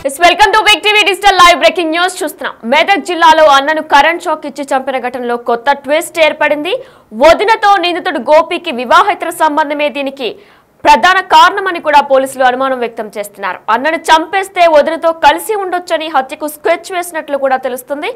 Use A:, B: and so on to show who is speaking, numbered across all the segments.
A: Welcome to big TV digital live breaking news చూస్తున్నాం. మెదక్ జిల్లాలో అన్నను కరెంట్ షాక్ ఇచ్చి చంపిన ఘటనలో కొత్త ట్విస్ట్ ఏర్పడింది. వదినతో నిందితుడు గోపికి వివాహేతర సంబంధమే దీనికి ప్రధాన కారణమని కూడా పోలీసులు అనుమానం వ్యక్తం చేస్తున్నారు. అన్నను చంపేస్తే వదినతో కలిసి ఉండొచ్చని హత్యకు స్కెచ్ వేసినట్లు కూడా తెలుస్తుంది.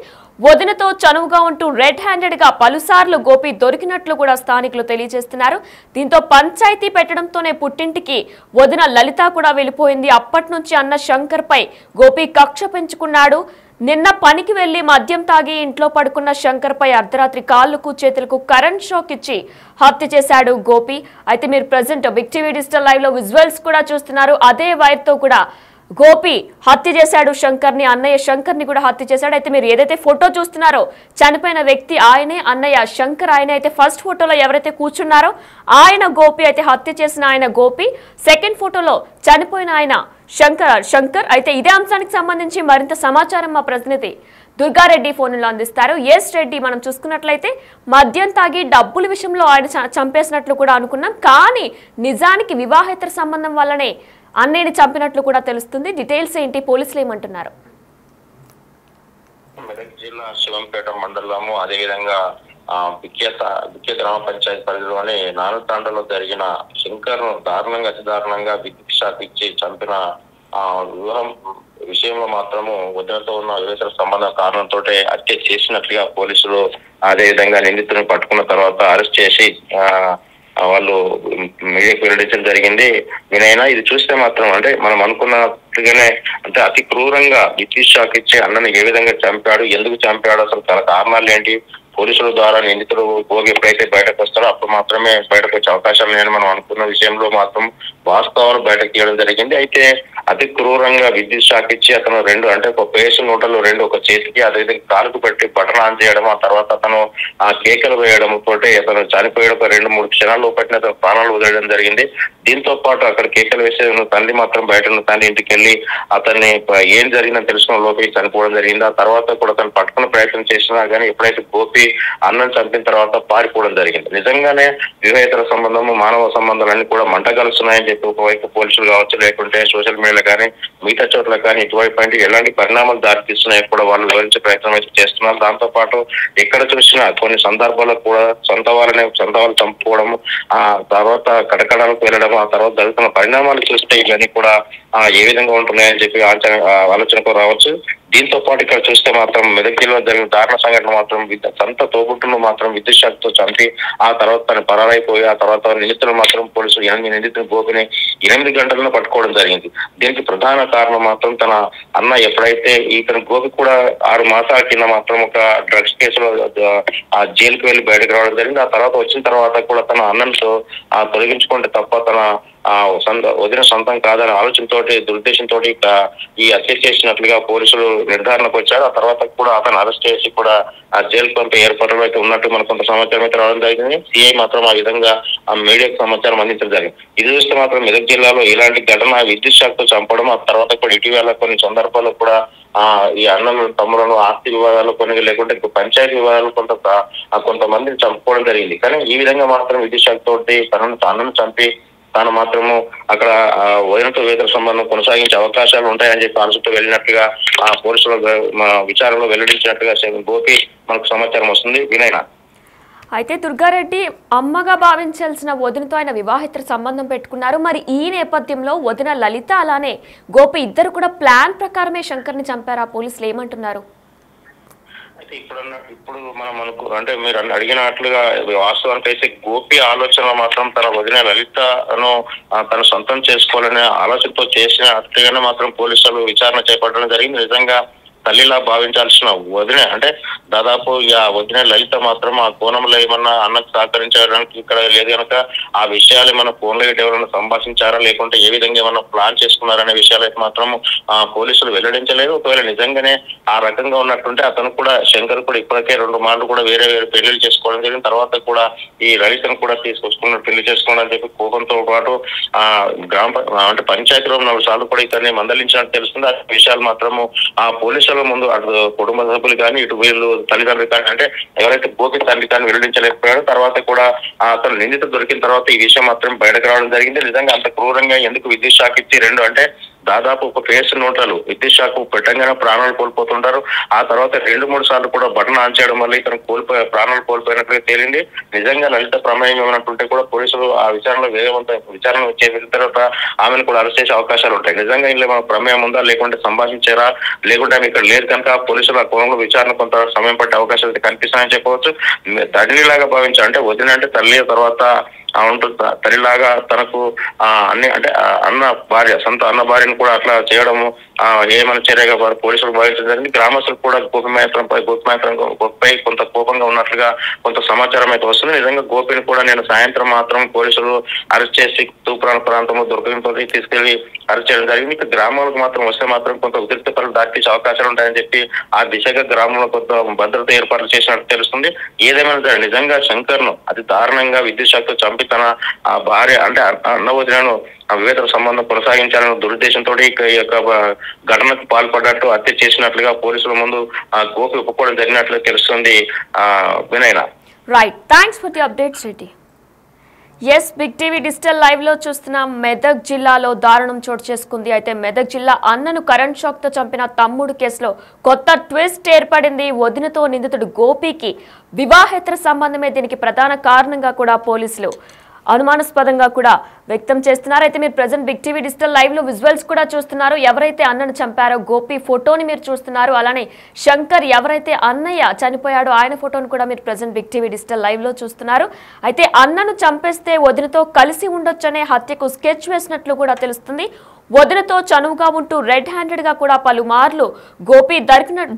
A: వదినతో చనువుగా ఉంటూ రెడ్ హ్యాండెడ్ గా పలుసార్లు గోపి దొరికినట్లు కూడా స్థానికులు తెలియజేస్తున్నారు. దీంతో పంచాయతీ పెట్టడంతోనే పుట్టింటికి వదిన లలిత కూడా వెళ్లిపోయింది. అప్పటి నుంచి అన్న శంకర్ పై గోపి కక్ష పెంచుకున్నాడు. నిన్న పనికి వెళ్లి మద్యం తాగి ఇంట్లో పడుకున్న శంకర్ పై అర్ధరాత్రి కాళ్లకు చేతులకు కరెంట్ షాక్ ఇచ్చి హత్య చేశాడు గోపి. అయితే మీరు present big TV digital live లో విజువల్స్ కూడా చూస్తున్నారు. అదే వైర్ తో కూడా గోపి హత్య చేశాడు శంకర్ ని, అన్నయ్య శంకర్ ని కూడా హత్య చేశాడు. అయితే మీరు ఏదైతే ఫోటో చూస్తున్నారో చనిపోయిన వ్యక్తి ఆయనే, అన్నయ్య శంకర్ ఆయన. అయితే ఫస్ట్ ఫోటోలో ఎవరైతే కూర్చున్నారో ఆయన గోపి, అయితే హత్య చేసిన ఆయన గోపి. సెకండ్ ఫోటోలో చనిపోయిన ఆయన శంకర్. అయితే ఇదే అంశానికి సంబంధించి మరింత సమాచారం మా ప్రతినిధి దుర్గారెడ్డి ఫోన్లో అందిస్తారు. ఎస్ రెడ్డి, మనం చూసుకున్నట్లయితే మద్యం తాగి డబ్బుల విషయంలో ఆయన చంపేసినట్లు కూడా అనుకున్నాం, కానీ నిజానికి వివాహేతర సంబంధం వల్లనే అన్నయ్యని చంపినట్లు కూడా తెలుస్తుంది. డీటెయిల్స్ ఏంటి, పోలీసులు ఏమంటున్నారు?
B: మెదక్ జిల్లా శివంపేట మండలము, అదేవిధంగా బిక్కే గ్రామ పంచాయతీ పరిధిలోని నాలుగుతాండలో జరిగిన శంకర్ ను అతి దారుణంగా విద్యుత్ షాక్ ఇచ్చి చంపిన వివాహం విషయంలో మాత్రము వదినతో ఉన్న వివేచన సంబంధం కారణంతో హత్య చేసినట్లుగా పోలీసులు అదేవిధంగా నిందితులను పట్టుకున్న తర్వాత అరెస్ట్ చేసి వాళ్ళు మీడియాకు వెల్లడించడం జరిగింది. వినైనా ఇది చూస్తే మాత్రం అంటే మనం అనుకున్నట్టుగానే అంటే అతి క్రూరంగా విద్యుత్ షాక్ ఇచ్చి అన్నని ఏ విధంగా చంపాడు, ఎందుకు చంపాడు, అసలు తన కారణాలు ఏంటి, పోలీసుల ద్వారా నిందితుడు భోగి ఎప్పుడైతే బయటకు వస్తారో అప్పుడు మాత్రమే బయటకు వచ్చే అవకాశాలు లేని మనం అనుకున్న విషయంలో మాత్రం వాస్తవాలు బయటకు తీయడం జరిగింది. అయితే అతి క్రూరంగా విద్యుత్ షాక్ ఇచ్చి అతను రెండు అంటే ఒక పేసు నోటలు రెండు ఒక చేతికి అదేవిధంగా కాలుకు పెట్టి బటన్ ఆన్ చేయడం, ఆ తర్వాత అతను ఆ కేకలు వేయడం తోటి అతను చనిపోయడం ఒక 2-3 క్షణాల లోపల అతను ప్రాణాలు వదిలేయడం జరిగింది. దీంతో పాటు అక్కడ కేకలు వేసే తండ్రి మాత్రం బయట ఉన్న తండ్రి ఇంటికి వెళ్ళి అతన్ని ఏం జరిగిందని తెలుసుకున్న లోపలికి చనిపోవడం జరిగింది. ఆ తర్వాత కూడా అతను పట్టుకునే ప్రయత్నం చేసినా కానీ ఎప్పుడైతే గోపి అన్నం చంపిన తర్వాత పారిపోవడం జరిగింది. నిజంగానే వివాహేతర సంబంధము మానవ సంబంధాలన్నీ కూడా మంట కలుస్తున్నాయని చెప్పి ఒకవైపు పోలీసులు కావచ్చు, లేకుంటే సోషల్ మీడియాలో కానీ మిగతా చోట్ల కానీ ఇటువైపు అంటే ఎలాంటి పరిణామాలు దారితీస్తున్నాయో కూడా వాళ్ళు వివరించే ప్రయత్నం అయితే చేస్తున్నారు. దాంతో పాటు ఎక్కడ చూసినా కొన్ని సందర్భాల్లో కూడా సొంత వాళ్ళు చంపుకోవడం, ఆ తర్వాత కటకడాలకు వెళ్ళడం, ఆ తర్వాత జరుగుతున్న పరిణామాలు చూస్తే ఇవన్నీ కూడా ఏ విధంగా ఉంటున్నాయని చెప్పి ఆలోచనకు రావచ్చు. దీంతో పాటు ఇక్కడ చూస్తే మాత్రం మెదక్ జిల్లాలో జరిగిన దారుణ సంఘటన మాత్రం సొంత తోబుట్టును మాత్రం విద్యుత్ షాక్ తో చంపి ఆ తర్వాత తను పరారైపోయి ఆ తర్వాత నిందితులు మాత్రం పోలీసులు 8 నిందితులు గోపిని 8 గంటలను పట్టుకోవడం జరిగింది. దీనికి ప్రధాన కారణం మాత్రం తన అన్న ఎప్పుడైతే ఇతను గోపి కూడా 6 మాసాల కింద మాత్రం ఒక డ్రగ్స్ కేసులో ఆ జైలుకు వెళ్లి బయటకు రావడం జరిగింది. ఆ తర్వాత వచ్చిన తర్వాత కూడా తన అన్నంతో తొలగించుకుంటే తప్ప తన వదిన సొంతం కాదనే ఆలోచనతోటి దురుద్దేశంతో ఈ హత్య చేసినట్లుగా పోలీసులు నిర్ధారణకు వచ్చారు. ఆ తర్వాత కూడా అతను అరెస్ట్ చేసి కూడా ఆ జైలు పంపే ఏర్పాట్లు అయితే ఉన్నట్టు మనకు కొంత సమాచారం అయితే రావడం జరిగింది. సిఐ మాత్రం ఆ విధంగా ఆ మీడియాకు సమాచారం అందించడం జరిగింది. ఇది చూస్తే మాత్రం మెదక్ జిల్లాలో ఇలాంటి ఘటన విద్యుత్ షాక్ తో చంపడం, ఆ తర్వాత కూడా ఇటీవల కొన్ని సందర్భాల్లో కూడా ఈ అన్నలు తమ్ములను ఆస్తి వివాదాలు కొన్ని లేకుంటే పంచాయతీ వివాదాలు కొంతమందిని చంపుకోవడం జరిగింది. కానీ ఈ విధంగా మాత్రం విద్యుత్ షాక్ తోటి అన్నను చంపి తాను మాత్రము అక్కడ వదినతో వేతర సంబంధం కొనసాగించే అవకాశాలు ఉంటాయని చెప్పి ఆలోచనతో వెళ్ళినట్టుగా ఆ పోలీసుల విచారణలో వెల్లడించినట్టుగా గోపి మనకు సమాచారం వస్తుంది. వినయన,
A: అయితే దుర్గారెడ్డి అమ్మగా భావించాల్సిన వదినతో ఆయన వివాహేతర సంబంధం పెట్టుకున్నారు. మరి ఈ నేపథ్యంలో వదిన లలిత అలానే గోపి ఇద్దరు కూడా ప్లాన్ ప్రకారమే శంకర్ ని చంపారు. ఆ పోలీసులు ఏమంటున్నారు?
B: అయితే ఇప్పుడు మనం అంటే మీరు అడిగినట్లుగా వాస్తవానికి అయితే గోపి ఆలోచన మాత్రం తన వదిన లలితను తన సొంతం చేసుకోవాలనే ఆలోచనతో చేసినట్టుగానే మాత్రం పోలీసులు విచారణ చేపట్టడం జరిగింది. నిజంగా తల్లిలా భావించాల్సిన వదిన అంటే దాదాపు ఆ వదిన లలిత మాత్రం ఆ కోణంలో ఏమన్నా అన్నకు సహకరించడానికి ఇక్కడ లేదు కనుక ఆ విషయాలు ఏమన్నా ఫోన్లో ఎవరైనా సంభాషించారా లేకుంటే ఏ విధంగా ఏమన్నా ప్లాన్ చేసుకున్నారనే విషయాలు అయితే మాత్రం పోలీసులు వెల్లడించలేదు. ఒకవేళ నిజంగానే ఆ రకంగా ఉన్నట్టుంటే అతను కూడా శంకర్ కూడా ఇప్పటికే 2 మార్లు కూడా వేరే పెళ్లిళ్ళు చేసుకోవడం జరిగిన తర్వాత కూడా ఈ లలితను కూడా తీసుకొచ్చుకున్న పెళ్లి చేసుకోవడం అని చెప్పి కోపంతో పాటు అంటే పంచాయతీలో 4 సార్లు కూడా ఇతన్ని మందలించినట్టు తెలుస్తుంది. ఆ విషయాలు మాత్రము ఆ పోలీసుల ముందు అటు కుటుంబ సభ్యులు కానీ ఇటు వీళ్ళు తల్లిదండ్రులు కానీ అంటే ఎవరైతే గోపి తండ్రి కానీ వెల్లడించలేకపోయాడో తర్వాత కూడా అతను నిందిత దొరికిన తర్వాత ఈ విషయం మాత్రం బయటకు రావడం జరిగింది. నిజంగా అంత క్రూరంగా ఎందుకు విద్యుత్ షాక్ ఇచ్చి 2 అంటే దాదాపు ఒక ఫేస్ నోటలు విద్యుత్ షాక్ పెట్టంగానే ప్రాణాలు కోల్పోతుంటారు. ఆ తర్వాత 2-3 సార్లు కూడా బటన్ ఆన్ చేయడం వల్ల ఇతను ప్రాణాలు కోల్పోయినట్లుగా తేలింది. నిజంగా లలిత ప్రమేయం ఏమన్నట్టుంటే కూడా పోలీసులు ఆ విచారణలో విచారణ చేసిన తర్వాత ఆమెను కూడా అరెస్ట్ చేసే అవకాశాలు ఉంటాయి. నిజంగా ఇందులో మన ప్రమేయం ఉందా, లేకుంటే సంభాషించారా, లేకుంటే ఆమె ఇక్కడ లేదు కనుక పోలీసులు ఆ కోణంలో విచారణ కొంత సమయం పట్టే అవకాశాలు అయితే కనిపిస్తాయని చెప్పవచ్చు. తల్లిలాగా భావించారు, అంటే వదిన అంటే తల్లి తర్వాత ఉంటుంది, తల్లిలాగా తనకు అన్ని అంటే అన్న భార్య, సొంత అన్న భార్యను కూడా అట్లా చేయడము ఏమైనా చర్యగా పోలీసులు భావించడం జరిగింది. గ్రామస్తులు కూడా గోపిపై కొంత కోపంగా ఉన్నట్లుగా కొంత సమాచారం అయితే వస్తుంది. నిజంగా గోపిని కూడా నేను సాయంత్రం మాత్రం పోలీసులు అరెస్ట్ చేసి తూప్రాన్ ప్రాంతంలో దొరకడంతో తీసుకెళ్లి అరెస్ట్ చేయడం జరిగింది. ఇక గ్రామాలకు మాత్రం వస్తే మాత్రం కొంత ఉద్రిక్త పనులు దాటించే అవకాశాలు ఉంటాయని చెప్పి ఆ దిశగా గ్రామంలో కొంత భద్రత ఏర్పాట్లు చేసినట్టు తెలుస్తుంది. ఏదేమైనా నిజంగా శంకర్ ను అతి దారుణంగా విద్యుత్ షాక్ తో చంపి తన ఆ భార్య అంటే అన్న వదినను వివేక సంబంధం కొనసాగించాలన్న దురుద్దేశంతో ఈ యొక్క ఘటనకు పాల్పడ్డట్టు హత్య చేసినట్లుగా పోలీసుల ముందు గోపి ఒప్పుకోవడం జరిగినట్లు తెలుస్తుంది. వినయన.
A: Right, thanks for the updates Reddy. Yes, big TV digital live లో చూస్తున్న మెదక్ జిల్లాలో దారుణం చోటు చేసుకుంది. అయితే మెదక్ జిల్లా అన్నను కరెంట్ షాక్ తో చంపిన తమ్ముడు కేసులో కొత్త ట్విస్ట్ ఏర్పడింది. వదినతో నిందితుడు గోపికి వివాహేతర సంబంధమే దీనికి ప్రధాన కారణంగా కూడా పోలీసులు అనుమానాస్పదంగా కూడా వ్యక్తం చేస్తున్నారు. అయితే మీరు present big TV digital live లో విజువల్స్ కూడా చూస్తున్నారు. ఎవరైతే అన్నను చంపారో గోపి ఫోటోని మీరు చూస్తున్నారు. అలానే శంకర్ ఎవరైతే అన్నయ్య చనిపోయాడో ఆయన ఫోటోను కూడా మీరు present big TV digital live లో చూస్తున్నారు. అయితే అన్నను చంపేస్తే వదినతో కలిసి ఉండొచ్చనే హత్యకు స్కెచ్ వేసినట్లు కూడా తెలుస్తుంది. వదినతో చనువుగా ఉంటూ రెడ్ హ్యాండెడ్ గా కూడా పలుమార్లు గోపి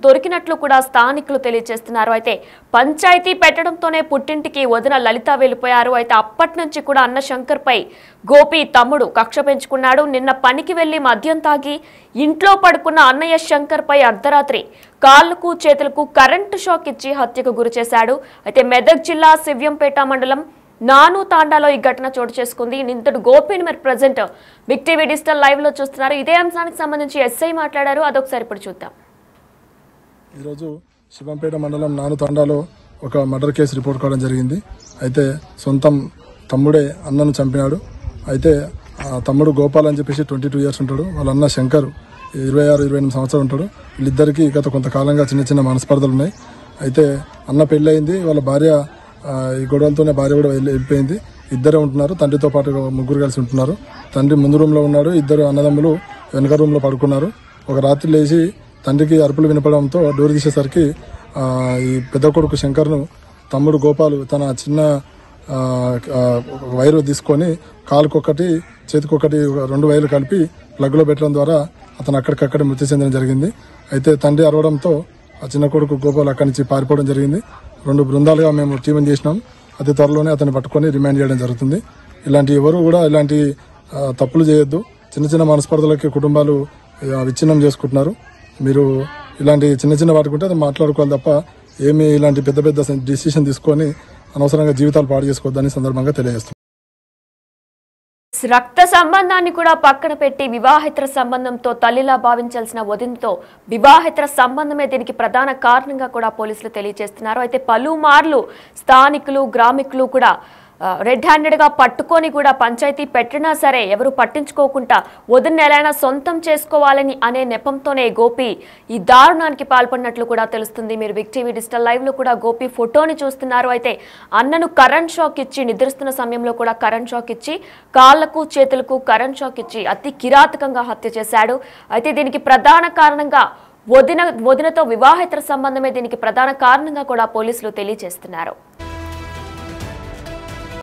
A: దొరికినట్లు కూడా స్థానికులు తెలియజేస్తున్నారు. అయితే పంచాయతీ పెట్టడంతోనే పుట్టింటికి వదిన లలిత వెళ్ళిపోయారు. అయితే అప్పటి నుంచి కూడా అన్న శంకర్ పై గోపి తమ్ముడు కక్ష పెంచుకున్నాడు. నిన్న పనికి వెళ్లి మద్యం తాగి ఇంట్లో పడుకున్న అన్నయ్య శంకర్ పై అర్ధరాత్రి కాళ్లకు చేతులకు కరెంటు షాక్ ఇచ్చి హత్యకు గురి చేశాడు. అయితే మెదక్ జిల్లా శివ్యంపేట మండలం నాను తాండాలో ఈ ఘటన చోటు చేసుకుంది. నిందితుడు గోపిని మరి present big TV digital live లో చూస్తున్నారు. ఇదే అంశానికి సంబంధించి ఎస్ఐ మాట్లాడారు, అదొకసారి ఇప్పుడు చూద్దాం.
C: ఈరోజు శివంపేట మండలం నాను తాండాలో ఒక మర్డర్ కేసు రిపోర్ట్ కావడం జరిగింది. అయితే సొంతం తమ్ముడే అన్నను చంపినాడు. అయితే ఆ తమ్ముడు గోపాల్ అని చెప్పేసి 22 years ఉంటాడు. వాళ్ళ అన్న శంకర్ 26-28 సంవత్సరాలు ఉంటాడు. వీళ్ళిద్దరికీ గత కొంతకాలంగా చిన్న చిన్న మనస్పర్ధలు ఉన్నాయి. అయితే అన్న పెళ్ళయింది, వాళ్ళ భార్య ఈ గొడవలతోనే భార్య కూడా వెళ్ళిపోయింది. ఇద్దరే ఉంటున్నారు, తండ్రితో పాటు ముగ్గురు కలిసి ఉంటున్నారు. తండ్రి ముందు రూమ్ లో ఉన్నాడు, ఇద్దరు అన్నదమ్ములు వెనక రూమ్ లో పడుకున్నారు. ఒక రాత్రి లేచి తండ్రికి అరుపులు వినపడంతో డోర్ తీసేసరికి ఈ పెద్ద కొడుకు శంకర్ను తమ్ముడు గోపాలు తన చిన్న వైరు తీసుకొని కాలుకొకటి చేతికొకటి 2 వైర్లు కలిపి ప్లగ్ లో పెట్టడం ద్వారా అతను అక్కడికక్కడ మృతి చెందడం జరిగింది. అయితే తండ్రి అరవడంతో ఆ చిన్న కొడుకు గోపాల్ అక్కడి నుంచి పారిపోవడం జరిగింది. 2 బృందాలుగా మేము టీం చేసినాం. అతి త్వరలోనే అతన్ని పట్టుకొని రిమాండ్ చేయడం జరుగుతుంది. ఇలాంటి ఎవరు కూడా ఇలాంటి తప్పులు చేయొద్దు. చిన్న చిన్న మనస్పర్ధలకి కుటుంబాలు విచ్ఛిన్నం చేసుకుంటున్నారు. మీరు ఇలాంటి చిన్న చిన్న వాటికి ఉంటే అది మాట్లాడుకోవాలి తప్ప ఏమి ఇలాంటి పెద్ద పెద్ద డిసిషన్ తీసుకొని అనవసరంగా జీవితాలు పాడు చేసుకోవద్దని సందర్భంగా తెలియజేస్తున్నాం.
A: రక్త సంబంధాన్ని కూడా పక్కన పెట్టి వివాహేతర సంబంధంతో తల్లిలా భావించాల్సిన వదినతో వివాహేతర సంబంధమే దీనికి ప్రధాన కారణంగా కూడా పోలీసులు తెలియజేస్తున్నారు. అయితే పలుమార్లు స్థానికులు గ్రామికులు కూడా రెడ్ హ్యాండెడ్ గా పట్టుకొని కూడా పంచాయతీ పెట్టినా సరే ఎవరు పట్టించుకోకుండా వదిన ఎలాగైనా సొంతం చేసుకోవాలని అనే నెపంతోనే గోపి ఈ దారుణానికి పాల్పడినట్లు కూడా తెలుస్తుంది. మీరు బిగ్ టీవీ డిజిటల్ లైవ్ లో కూడా గోపి ఫోటోని చూస్తున్నారు. అయితే అన్నను కరెంట్ షాక్ ఇచ్చి నిద్రిస్తున్న సమయంలో కూడా కరెంట్ షాక్ ఇచ్చి కాళ్లకు చేతులకు కరెంట్ షాక్ ఇచ్చి అతి కిరాతకంగా హత్య చేశాడు. అయితే దీనికి ప్రధాన కారణంగా వదినతో వివాహేతర సంబంధమే దీనికి ప్రధాన కారణంగా కూడా పోలీసులు తెలియజేస్తున్నారు.